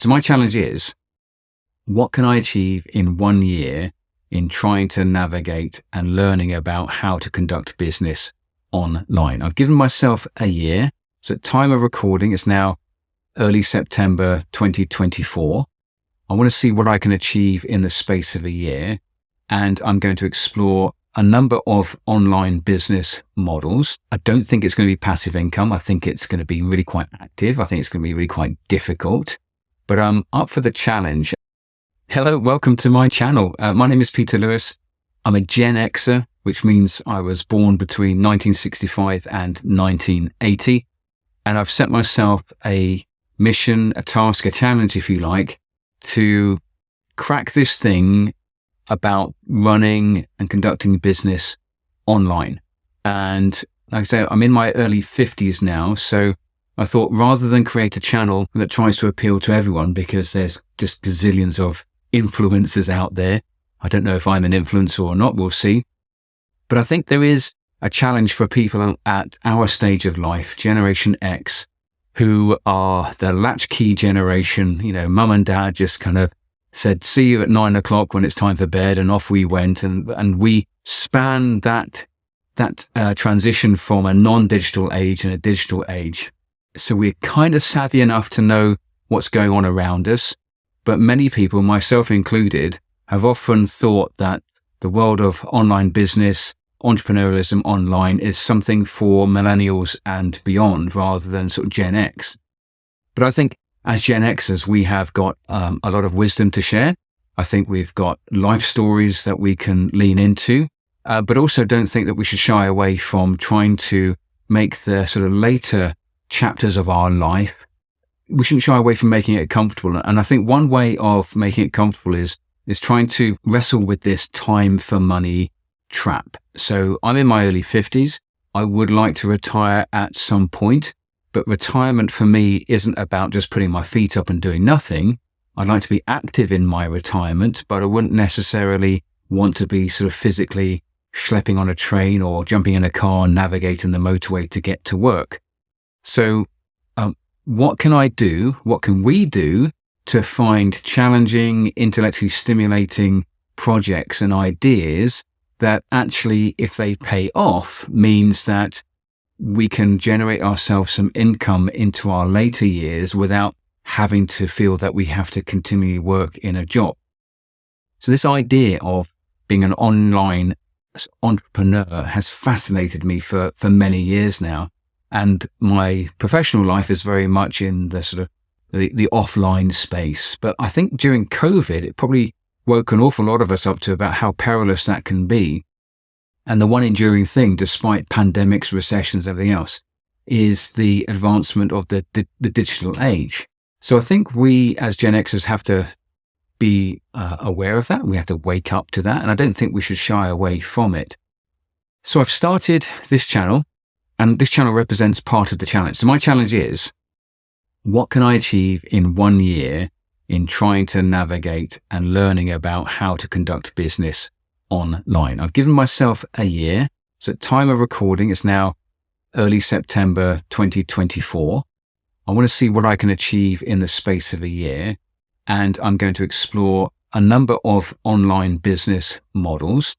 So my challenge is, what can I achieve in 1 year in trying to navigate and learning about how to conduct business online? I've given myself a year. So at time of recording, it's now early September 2024. I want to see what I can achieve in the space of a year. And I'm going to explore a number of online business models. I don't think it's going to be passive income. I think it's going to be really quite active. I think it's going to be really quite difficult, but I'm up for the challenge. Hello, welcome to my channel. My name is Peter Lewis. I'm a Gen Xer, which means I was born between 1965 and 1980. And I've set myself a mission, a task, a challenge, if you like, to crack this thing about running and conducting business online. And like I say, I'm in my early 50s now. So I thought, rather than create a channel that tries to appeal to everyone, because there's just gazillions of influencers out there. I don't know if I'm an influencer or not. We'll see. But I think there is a challenge for people at our stage of life, Generation X, who are the latchkey generation. You know, mum and dad just kind of said, see you at 9 o'clock when it's time for bed, and off we went. And we span that transition from a non-digital age and a digital age. So we're kind of savvy enough to know what's going on around us. But many people, myself included, have often thought that the world of online business, entrepreneurialism online, is something for millennials and beyond, rather than sort of Gen X. But I think as Gen Xers, we have got a lot of wisdom to share. I think we've got life stories that we can lean into, but also don't think that we should shy away from trying to make the sort of later chapters of our life. We shouldn't shy away from making it comfortable. And I think one way of making it comfortable is trying to wrestle with this time for money trap. So I'm in my early 50s. I would like to retire at some point. But retirement for me isn't about just putting my feet up and doing nothing. I'd like to be active in my retirement, but I wouldn't necessarily want to be sort of physically schlepping on a train or jumping in a car and navigating the motorway to get to work. So what can I do? What can we do to find challenging, intellectually stimulating projects and ideas that actually, if they pay off, means that we can generate ourselves some income into our later years without having to feel that we have to continually work in a job. So this idea of being an online entrepreneur has fascinated me for many years now. And my professional life is very much in the sort of the offline space. But I think during COVID, it probably woke an awful lot of us up to about how perilous that can be. And the one enduring thing, despite pandemics, recessions, everything else, is the advancement of the digital age. So I think we as Gen Xers have to be aware of that. We have to wake up to that. And I don't think we should shy away from it. So I've started this channel, and this channel represents part of the challenge. So my challenge is, what can I achieve in 1 year in trying to navigate and learning about how to conduct business online? I've given myself a year. So at time of recording, it's now early September 2024. I want to see what I can achieve in the space of a year. And I'm going to explore a number of online business models.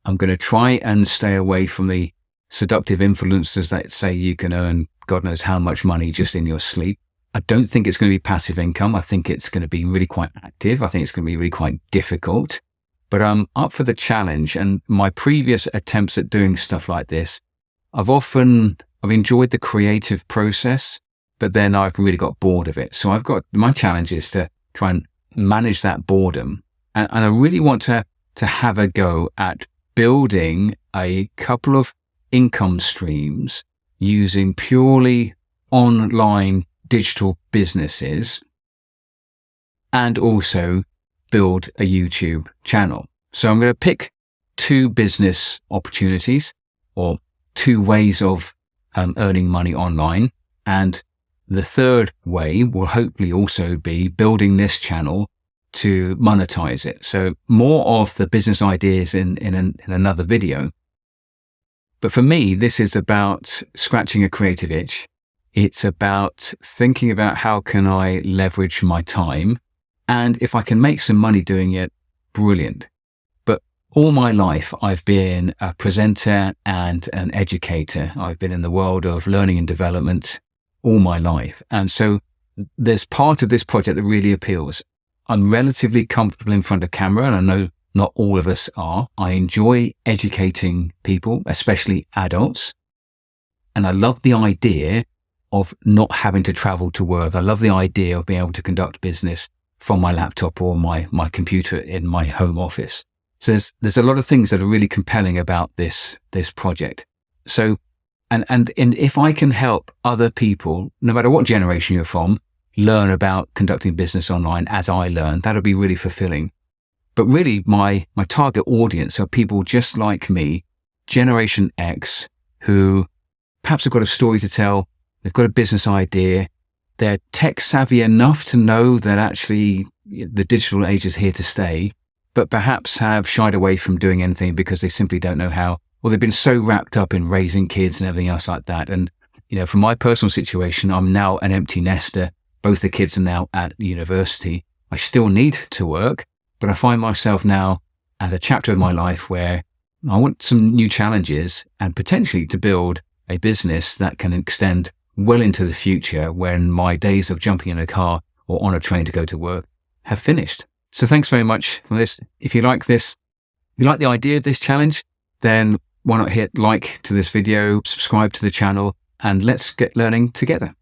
I'm going to try and stay away from the seductive influencers that say you can earn God knows how much money just in your sleep. I don't think it's going to be passive income. I think it's going to be really quite active. I think it's going to be really quite difficult. But I'm up for the challenge. And my previous attempts at doing stuff like this, I've enjoyed the creative process, but then I've really got bored of it. So my challenge is to try and manage that boredom. And I really want to have a go at building a couple of income streams using purely online digital businesses, and also build a YouTube channel. So I'm going to pick two business opportunities, or two ways of earning money online. And the third way will hopefully also be building this channel to monetize it. So more of the business ideas in another video. But for me, this is about scratching a creative itch. It's about thinking about how can I leverage my time, and if I can make some money doing it, brilliant. But all my life, I've been a presenter and an educator. I've been in the world of learning and development all my life. And so there's part of this project that really appeals. I'm relatively comfortable in front of camera, and I know not all of us are. I enjoy educating people, especially adults. And I love the idea of not having to travel to work. I love the idea of being able to conduct business from my laptop or my computer in my home office. So there's a lot of things that are really compelling about this project. So, and if I can help other people, no matter what generation you're from, learn about conducting business online as I learned, that'll be really fulfilling. But really my target audience are people just like me, Generation X, who perhaps have got a story to tell. They've got a business idea. They're tech savvy enough to know that actually the digital age is here to stay, but perhaps have shied away from doing anything because they simply don't know how, or they've been so wrapped up in raising kids and everything else like that. And, from my personal situation, I'm now an empty nester. Both the kids are now at university. I still need to work, but I find myself now at a chapter of my life where I want some new challenges and potentially to build a business that can extend well into the future when my days of jumping in a car or on a train to go to work have finished. So thanks very much for this. If you like this, if you like the idea of this challenge, then why not hit like to this video, subscribe to the channel, and let's get learning together.